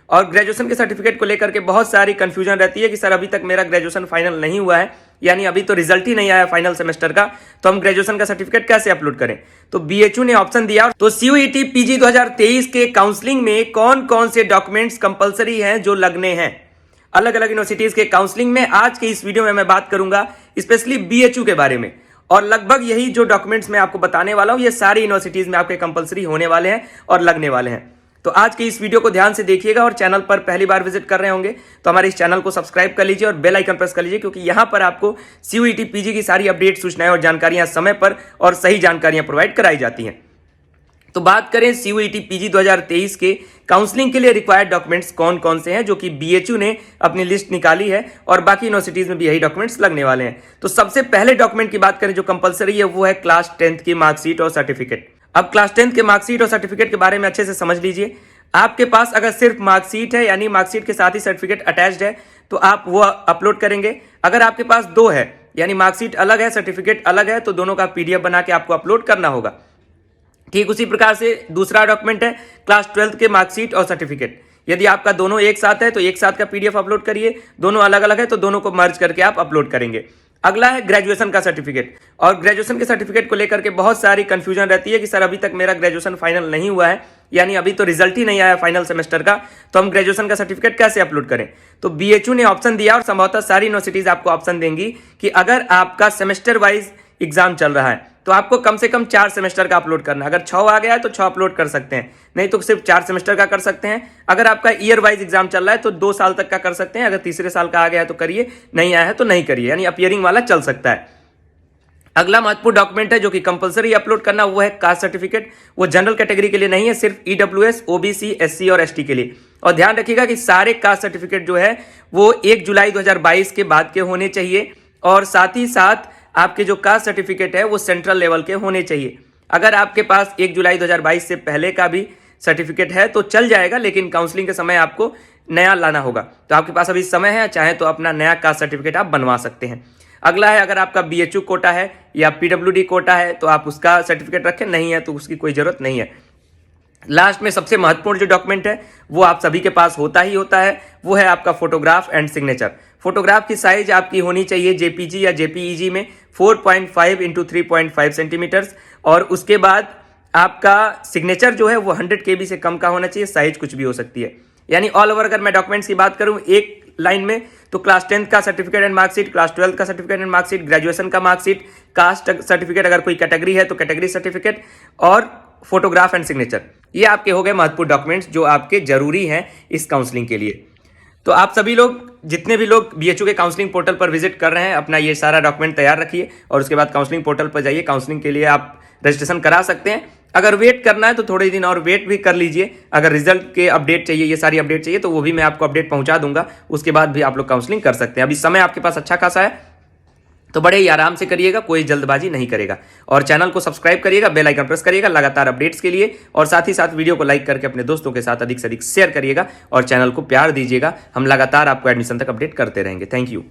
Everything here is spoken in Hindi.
और ग्रेजुएशन के सर्टिफिकेट को लेकर के बहुत सारी कंफ्यूजन रहती है कि सर अभी तक मेरा ग्रेजुएशन फाइनल नहीं हुआ है, यानी अभी तो रिजल्ट ही नहीं आया फाइनल सेमेस्टर का, तो हम ग्रेजुएशन का सर्टिफिकेट कैसे अपलोड करें। तो बीएचयू ने ऑप्शन दिया। तो सीयूईटी पीजी 2023 के काउंसलिंग में कौन कौन से डॉक्यूमेंट्स कंपलसरी हैं जो लगने हैं। अलग अलग यूनिवर्सिटीज के काउंसलिंग में आज के इस वीडियो में मैं बात करूंगा स्पेशली बीएचयू के बारे में, और लगभग यही जो डॉक्यूमेंट्स मैं आपको बताने वाला हूं ये सारी यूनिवर्सिटीज में आपके कंपलसरी होने वाले हैं और लगने वाले हैं। तो आज के इस वीडियो को ध्यान से देखिएगा, और चैनल पर पहली बार विजिट कर रहे होंगे तो हमारे इस चैनल को सब्सक्राइब कर लीजिए और बेल आइकन प्रेस कर लीजिए, क्योंकि यहां पर आपको सीयूईटी पीजी की सारी अपडेट, सूचनाएं और जानकारियां समय पर और सही जानकारियां प्रोवाइड कराई जाती हैं। तो बात करें सीयूईटी पीजी 2023 के काउंसलिंग के लिए रिक्वायर्ड डॉक्यूमेंट्स कौन कौन से हैं, जो कि बीएचयू ने अपनी लिस्ट निकाली है और बाकी यूनिवर्सिटीज में भी यही डॉक्यूमेंट्स लगने वाले हैं। तो सबसे पहले डॉक्यूमेंट की बात करें जो कंपलसरी है वो है क्लास 10th की मार्कशीट और सर्टिफिकेट। अब क्लास 10th के मार्कशीट और सर्टिफिकेट के बारे में अच्छे से समझ लीजिए। आपके पास अगर सिर्फ मार्कशीट है, यानी मार्कशीट के साथ ही सर्टिफिकेट अटैच्ड है, तो आप वो अपलोड करेंगे। अगर आपके पास दो है, यानी मार्कशीट अलग है सर्टिफिकेट अलग है, तो दोनों का पीडीएफ बना के आपको अपलोड करना होगा। ठीक उसी प्रकार से दूसरा डॉक्यूमेंट है क्लास 12th के मार्कशीट और सर्टिफिकेट। यदि आपका दोनों एक साथ है तो एक साथ का पीडीएफ अपलोड करिए, दोनों अलग अलग है तो दोनों को मर्ज करके आप अपलोड करेंगे। अगला है ग्रेजुएशन का सर्टिफिकेट, और ग्रेजुएशन के सर्टिफिकेट को लेकर के बहुत सारी कंफ्यूजन रहती है कि सर अभी तक मेरा ग्रेजुएशन फाइनल नहीं हुआ है, यानी अभी तो रिजल्ट ही नहीं आया फाइनल सेमेस्टर का, तो हम ग्रेजुएशन का सर्टिफिकेट कैसे अपलोड करें। तो बीएचयू ने ऑप्शन दिया, और संभवतः सारी यूनिवर्सिटीज आपको ऑप्शन देंगी कि अगर आपका सेमेस्टर वाइज एग्जाम चल रहा है तो आपको कम से कम 4 सेमेस्टर का अपलोड करना है। अगर 6 आ गया है तो 6 अपलोड कर सकते हैं, नहीं तो सिर्फ 4 सेमेस्टर का कर सकते हैं। अगर आपका ईयर वाइज एग्जाम चल रहा है तो 2 साल तक का कर सकते हैं। अगर तीसरे साल का आ गया है तो करिए, नहीं आया है तो नहीं करिए, यानी अपीयरिंग वाला चल सकता है। अगला महत्वपूर्ण डॉक्यूमेंट है जो कि कंपलसरी अपलोड करना, वो है कास्ट सर्टिफिकेट। वो जनरल कैटेगरी के लिए नहीं है, सिर्फ ईडब्ल्यूएस, ओबीसी, एससी और एसटी के लिए। और ध्यान रखिएगा कि सारे कास्ट सर्टिफिकेट जो है वो 1 जुलाई 2022 के बाद के होने चाहिए, और साथ ही साथ आपके जो कास्ट सर्टिफिकेट है वो सेंट्रल लेवल के होने चाहिए। अगर आपके पास 1 जुलाई 2022 से पहले का भी सर्टिफिकेट है तो चल जाएगा, लेकिन काउंसलिंग के समय आपको नया लाना होगा। तो आपके पास अभी समय है, चाहे तो अपना नया कास्ट सर्टिफिकेट आप बनवा सकते हैं। अगला है, अगर आपका बीएचयू कोटा है या पीडब्ल्यूडी कोटा है तो आप उसका सर्टिफिकेट रखें, नहीं है तो उसकी कोई जरूरत नहीं है। लास्ट में सबसे महत्वपूर्ण जो डॉक्यूमेंट है वो आप सभी के पास होता ही होता है, वो है आपका फोटोग्राफ एंड सिग्नेचर। फोटोग्राफ की साइज आपकी होनी चाहिए जेपीजी या जेपीईजी में 4.5 × 3.5 सेंटीमीटर्स, और उसके बाद आपका सिग्नेचर जो है वो 100 KB से कम का होना चाहिए। साइज कुछ भी हो सकती है, यानी ऑल ओवर अगर मैं डॉक्यूमेंट्स की बात करूं एक लाइन में, तो क्लास 10th का certificate and marksheet, class 12th का सर्टिफिकेट एंड मार्कशीट, ग्रेजुएशन का मार्कशीट, कास्ट सर्टिफिकेट अगर कोई कैटेगरी है तो कैटेगरी सर्टिफिकेट, और फोटोग्राफ एंड सिग्नेचर। ये आपके हो गए महत्वपूर्ण डॉक्यूमेंट्स जो आपके जरूरी हैं इस काउंसलिंग के लिए। तो आप सभी लोग, जितने भी लोग बीएचयू के काउंसलिंग पोर्टल पर विजिट कर रहे हैं, अपना ये सारा डॉक्यूमेंट तैयार रखिए और उसके बाद काउंसलिंग पोर्टल पर जाइए। काउंसलिंग के लिए आप रजिस्ट्रेशन करा सकते हैं। अगर वेट करना है तो थोड़े दिन और वेट भी कर लीजिए। अगर रिजल्ट के अपडेट चाहिए, ये सारी अपडेट चाहिए, तो वो भी मैं आपको अपडेट पहुंचा दूंगा, उसके बाद भी आप लोग काउंसलिंग कर सकते हैं। अभी समय आपके पास अच्छा खासा है, तो बड़े ही आराम से करिएगा, कोई जल्दबाजी नहीं करेगा। और चैनल को सब्सक्राइब करिएगा, बेल आइकन प्रेस करिएगा लगातार अपडेट्स के लिए, और साथ ही साथ वीडियो को लाइक करके अपने दोस्तों के साथ अधिक से अधिक शेयर करिएगा और चैनल को प्यार दीजिएगा। हम लगातार आपको एडमिशन तक अपडेट करते रहेंगे। Thank you.